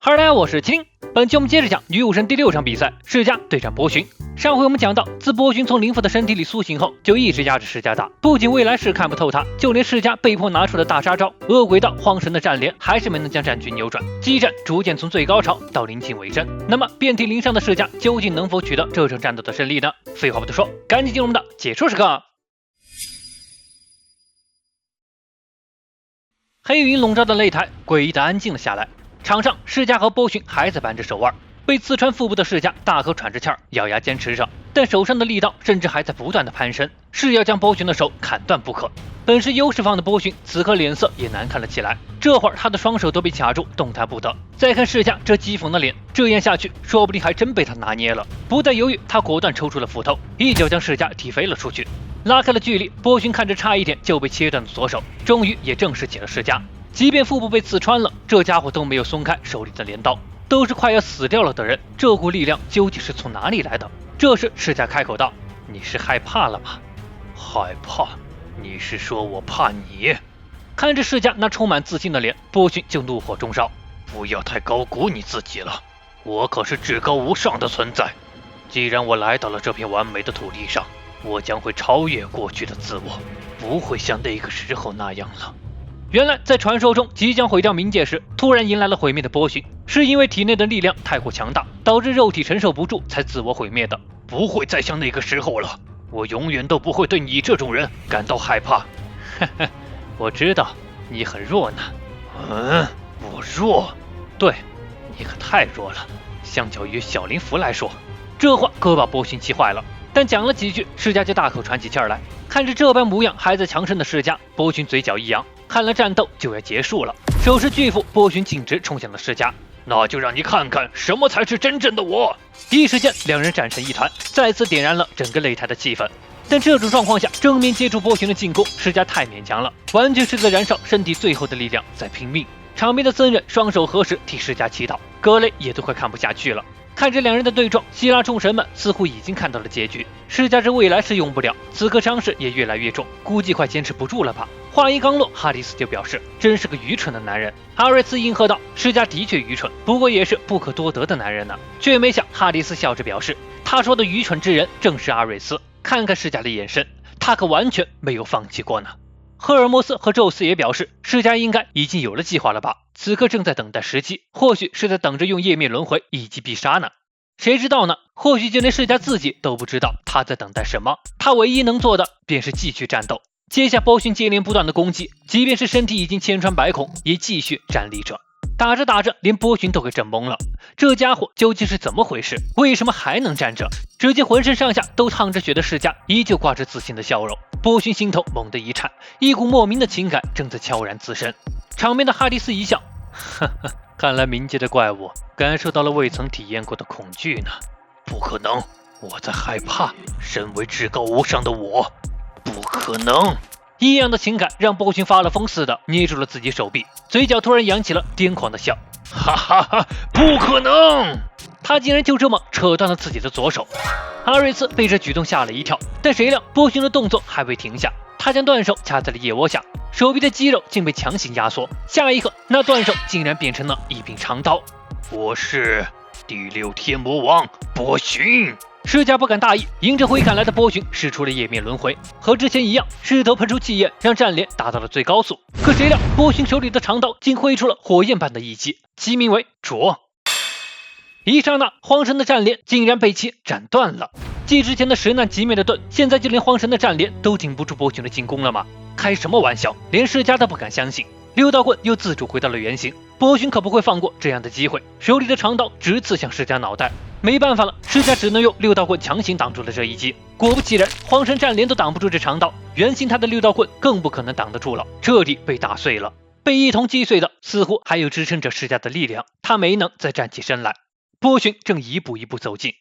哈喽大家好，我是麒麟。本期我们接着讲女武神第6场比赛，世嘉对战波旬。上回我们讲到，自波旬从灵符的身体里苏醒后，就一直压着世嘉打，不仅未来世看不透他，就连世嘉被迫拿出的大杀招恶鬼道荒神的战连，还是没能将战局扭转。激战逐渐从最高潮到临近尾声，那么遍体鳞伤的世嘉究竟能否取得这场战斗的胜利呢？废话不多说，赶紧进入我们的解说时刻。黑云笼罩的擂台诡异的安静了下来。场上，世嘉和波旬还在扳着手腕，被刺穿腹部的世嘉大口喘着气儿，咬牙坚持着，但手上的力道甚至还在不断的攀升，是要将波旬的手砍断不可。本是优势方的波旬，此刻脸色也难看了起来，这会儿他的双手都被卡住，动弹不得。再看世嘉这讥讽的脸，这样下去，说不定还真被他拿捏了。不再犹豫，他果断抽出了斧头，一脚将世嘉踢飞了出去。拉开了距离，波旬看着差一点就被切断的左手，终于也正视起了世嘉。即便腹部被刺穿了，这家伙都没有松开手里的镰刀，都是快要死掉了的人，这股力量究竟是从哪里来的？这时世嘉开口道：“你是害怕了吗？”害怕？你是说我怕你？看着世嘉那充满自信的脸，波旬就怒火中烧：“不要太高估你自己了，我可是至高无上的存在。既然我来到了这片完美的土地上，我将会超越过去的自我，不会像那个时候那样了。”原来在传说中即将毁掉冥界时，突然迎来了毁灭的波旬，是因为体内的力量太过强大，导致肉体承受不住才自我毁灭的。不会再像那个时候了，我永远都不会对你这种人感到害怕。呵呵，我知道你很弱呢。我弱？对，你可太弱了，相较于小灵符来说。这话可把波旬气坏了，但讲了几句，世嘉就大口喘起气来。看着这般模样还在强盛的世嘉，波旬嘴角一扬，看来战斗就要结束了。手持巨斧，波旬径直冲向了世嘉。那就让你看看什么才是真正的我！一时间，两人战成一团，再次点燃了整个擂台的气氛。但这种状况下，正面接触波旬的进攻，世嘉太勉强了，完全是在燃烧身体最后的力量，在拼命。场边的僧人双手合十替世嘉祈祷，格雷也都快看不下去了。看着两人的对撞，希腊众神们似乎已经看到了结局。世嘉这未来是用不了，此刻伤势也越来越重，估计快坚持不住了吧。话音刚落，哈迪斯就表示真是个愚蠢的男人。阿瑞斯应和道：“世嘉的确愚蠢，不过也是不可多得的男人呢。”却没想哈迪斯笑着表示，他说的愚蠢之人正是阿瑞斯。看看世嘉的眼神，他可完全没有放弃过呢。赫尔墨斯和宙斯也表示，世嘉应该已经有了计划了吧，此刻正在等待时机，或许是在等着用页面轮回以及必杀呢。谁知道呢？或许就连世嘉自己都不知道他在等待什么。他唯一能做的便是继续战斗，接下波旬接连不断的攻击，即便是身体已经千疮百孔，也继续站立着。打着打着，连波旬都给整懵了，这家伙究竟是怎么回事？为什么还能站着？只见浑身上下都淌着血的世嘉依旧挂着自信的笑容。波旬心头猛地一颤，一股莫名的情感正在悄然滋生。场面的哈迪斯一笑，呵呵，看来冥界的怪物感受到了未曾体验过的恐惧呢。不可能，我在害怕，身为至高无上的我，不可能。异样的情感让波旬发了疯似的捏住了自己手臂，嘴角突然扬起了癫狂的笑，哈哈哈，不可能！他竟然就这么扯断了自己的左手。阿瑞斯被这举动吓了一跳，但谁料波旬的动作还未停下，他将断手掐在了腋窝下，手臂的肌肉竟被强行压缩，下一刻那断手竟然变成了一柄长刀。我是第6天魔王波旬。世嘉不敢大意，迎着挥砍来的波旬使出了页面轮回，和之前一样，势头喷出气焰，让战连达到了最高速。可谁料波旬手里的长刀竟挥出了火焰般的一击，其名为灼。一刹那，荒神的战连竟然被其斩断了。继之前的十难击灭的盾，现在就连荒神的战连都顶不住波旬的进攻了吗？开什么玩笑，连世嘉都不敢相信。6道棍又自主回到了原形，波旬可不会放过这样的机会，手里的长刀直刺向世嘉脑袋。没办法了，世嘉只能用6道棍强行挡住了这一击。果不其然，荒神战连都挡不住这长刀，原形他的6道棍更不可能挡得住了，彻底被打碎了。被一同击碎的似乎还有支撑着世嘉的力量，他没能再站起身来。波旬正一步一步走近，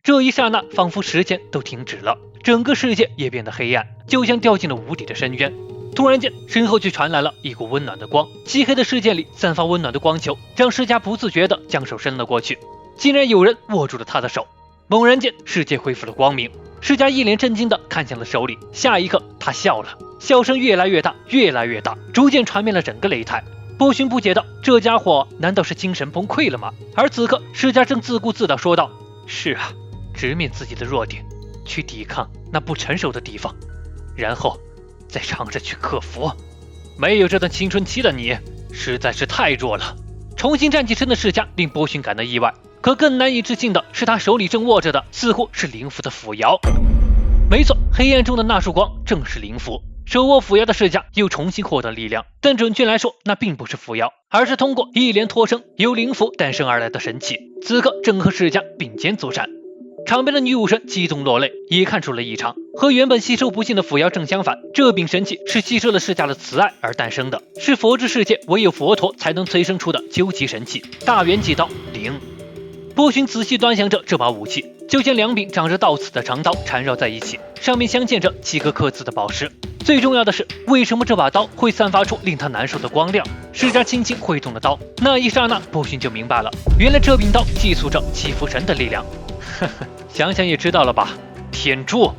这一刹那仿佛时间都停止了，整个世界也变得黑暗，就像掉进了无底的深渊。突然间，身后却传来了一股温暖的光，漆黑的世界里散发温暖的光球，让世嘉不自觉地将手伸了过去，竟然有人握住了他的手。猛然间，世界恢复了光明，世嘉一脸震惊地看向了手里，下一刻他笑了，笑声越来越大，越来越大，逐渐传遍了整个擂台。波旬不解道：“这家伙难道是精神崩溃了吗？”而此刻世家正自顾自地说道：“是啊，直面自己的弱点，去抵抗那不成熟的地方，然后再尝着去克服。没有这段青春期的你，实在是太弱了。”重新站起身的世家令波旬感到意外，可更难以置信的是，他手里正握着的似乎是灵符的符摇。没错，黑暗中的那束光正是灵符。手握符摇的世家又重新获得力量，但准确来说，那并不是符摇，而是通过一连脱生由灵符诞生而来的神器。此刻正和世家并肩作战，场边的女武神激动落泪，也看出了异常。和原本吸收不尽的符摇正相反，这柄神器是吸收了世家的慈爱而诞生的，是佛之世界唯有佛陀才能催生出的究极神器——大圆寂刀灵。波旬仔细端详着这把武器，就像两柄长着倒刺的长刀缠绕在一起，上面镶嵌着几个刻字的宝石。最重要的是，为什么这把刀会散发出令他难受的光亮？世家轻轻挥动了刀，那一刹那，波旬就明白了，原来这柄刀寄宿着祈福神的力量。呵呵，想想也知道了吧？天诛！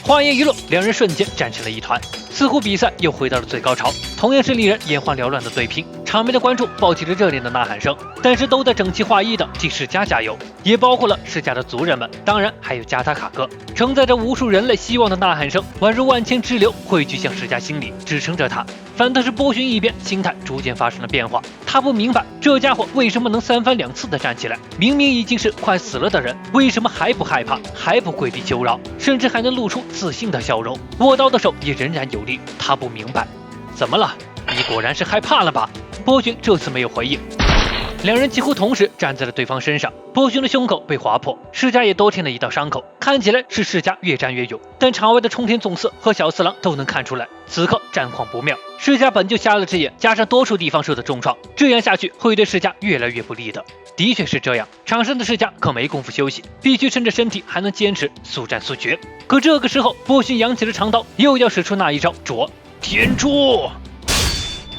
话音一落，两人瞬间战成了一团，似乎比赛又回到了最高潮，同样是令人眼花缭乱的对拼。场面的观众爆起了热烈的呐喊声，但是都在整齐划一的替世家加油，也包括了世家的族人们，当然还有加塔卡哥。承载着无数人类希望的呐喊声，宛如万千支流汇聚向世家心里，支撑着他。反倒是波旬一边，心态逐渐发生了变化。他不明白这家伙为什么能三番两次的站起来，明明已经是快死了的人，为什么还不害怕，还不跪地求饶，甚至还能露出自信的笑容，握刀的手也仍然有力。他不明白，怎么了？你果然是害怕了吧？波旬这次没有回应。两人几乎同时站在了对方身上，波旬的胸口被划破，世家也多添了一道伤口，看起来是世家越战越勇，但场外的冲田总司和小四郎都能看出来，此刻战况不妙。世家本就瞎了只眼，加上多处地方受的重创，这样下去会对世家越来越不利的。的确是这样，场上的世家可没工夫休息，必须趁着身体还能坚持，速战速决。可这个时候，波旬扬起了长刀，又要使出那一招灼天诛。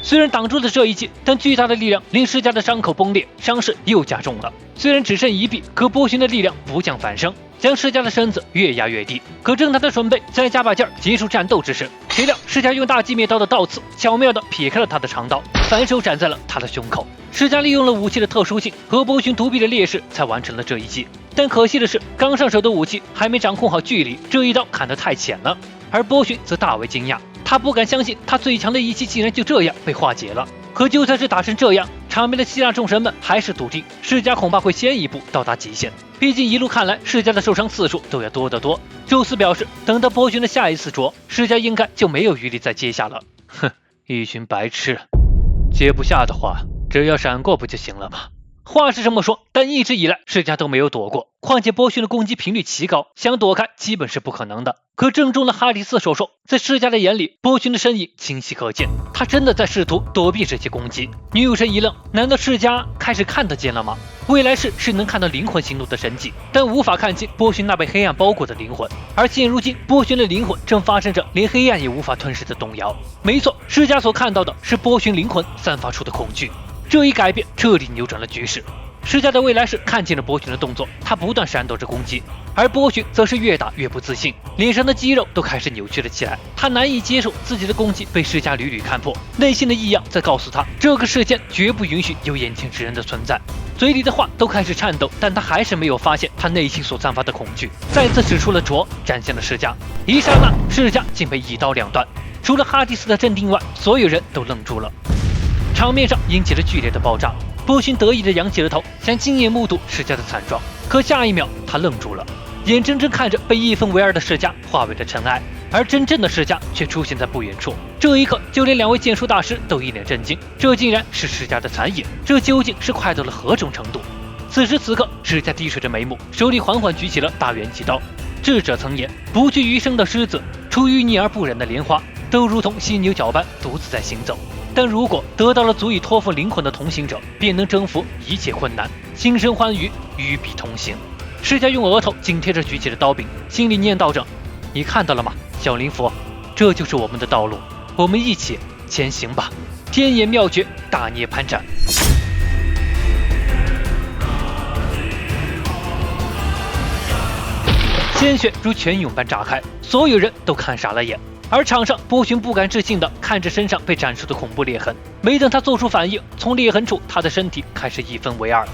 虽然挡住了这一击，但巨大的力量令世家的伤口崩裂，伤势又加重了。虽然只剩一臂，可波旬的力量不降反升，将世家的身子越压越低。可正当他准备再加把劲儿结束战斗之时，谁料世家用大寂灭刀的倒刺巧妙地撇开了他的长刀，反手斩在了他的胸口。世家利用了武器的特殊性和波旬独臂的劣势，才完成了这一击。但可惜的是，刚上手的武器还没掌控好距离，这一刀砍得太浅了。而波旬则大为惊讶，他不敢相信他最强的一击竟然就这样被化解了。可就算是打成这样，场边的希腊众神们还是笃定世家恐怕会先一步到达极限，毕竟一路看来世家的受伤次数都要多得多。宙斯表示，等到波旬的下一次啄，世家应该就没有余力再接下了。哼，一群白痴，接不下的话，只要闪过不就行了吗？话是这么说，但一直以来世家都没有躲过，况且波旬的攻击频率奇高，想躲开基本是不可能的。可正中了哈迪斯手手，在世家的眼里，波旬的身影清晰可见，他真的在试图躲避这些攻击。女武神一愣，难道世家开始看得见了吗？未来世是能看到灵魂行动的神迹，但无法看清波旬那被黑暗包裹的灵魂。而现如今，波旬的灵魂正发生着连黑暗也无法吞噬的动摇。没错，世家所看到的是波旬灵魂散发出的恐惧。这一改变彻底扭转了局势。世家的未来是看见了波旬的动作，他不断闪躲着攻击，而波旬则是越打越不自信，脸上的肌肉都开始扭曲了起来。他难以接受自己的攻击被世家屡屡看破，内心的异样在告诉他，这个世间绝不允许有眼前之人的存在。嘴里的话都开始颤抖，但他还是没有发现他内心所散发的恐惧，再次使出了灼，斩向了世家。一刹那，世家竟被一刀两断。除了哈迪斯的镇定外，所有人都愣住了。场面上引起了剧烈的爆炸，波旬得意地扬起了头，想亲眼目睹世家的惨状。可下一秒，他愣住了，眼睁睁看着被一分为二的世家化为了尘埃，而真正的世家却出现在不远处。这一刻，就连两位剑术大师都一脸震惊，这竟然是世家的残影，这究竟是快到了何种程度？此时此刻，世家低垂着眉目，手里缓缓举起了大圆脊刀。智者曾言，不惧余生的狮子，出淤泥而不染的莲花，都如同犀牛角般独自在行走。但如果得到了足以托付灵魂的同行者，便能征服一切困难，心生欢愉，与彼同行。世家用额头紧贴着举起的刀柄，心里念叨着：你看到了吗，小灵佛，这就是我们的道路，我们一起前行吧。天眼妙诀，大涅槃斩。鲜血如泉涌般炸开，所有人都看傻了眼。而场上波旬不敢置信地看着身上被斩出的恐怖裂痕，没等他做出反应，从裂痕处他的身体开始一分为二。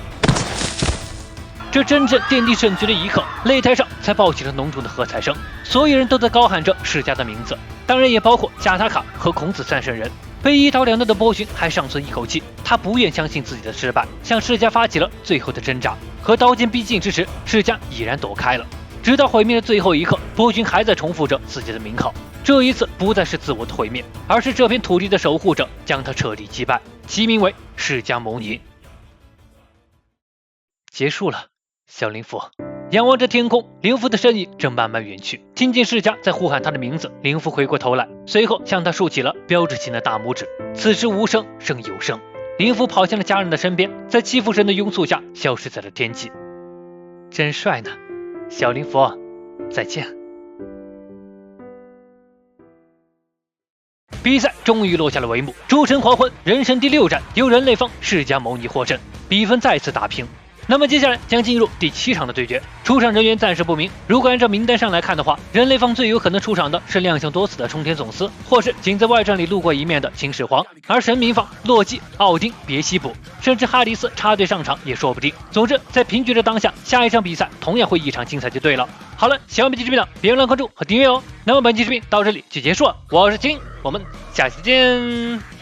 这真正奠定胜局的一刻，擂台上才爆起了浓重的喝彩声，所有人都在高喊着世家的名字，当然也包括贾塔卡和孔子三圣人。被一刀两断的波旬还尚存一口气，他不愿相信自己的失败，向世家发起了最后的挣扎。和刀剑逼近之时，世家已然躲开了。直到毁灭的最后一刻，波旬还在重复着自己的名号。这一次不再是自我的毁灭，而是这片土地的守护者将他彻底击败，其名为释迦牟尼。结束了，小灵符。仰望着天空，灵符的身影正慢慢远去，听见世家在呼喊他的名字。灵符回过头来，随后向他竖起了标志性的大拇指。此时无声胜有声，灵符跑向了家人的身边，在祈福神的拥簇下消失在了天际。真帅呢，小灵符，再见。比赛终于落下了帷幕，诸神黄昏人生第6战由人类方释迦牟尼获胜，比分再次打平。那么接下来将进入第7场的对决，出场人员暂时不明。如果按照名单上来看的话，人类方最有可能出场的是亮相多次的冲天总司，或是仅在外传里露过一面的秦始皇，而神明方洛基、奥丁、别西卜，甚至哈迪斯插队上场也说不定。总之，在平局的当下，下一场比赛同样会异常精彩就对了。好了，喜欢本期视频的别忘了关注和订阅哦。那么本期视频到这里就结束了，我是金，我们下期见。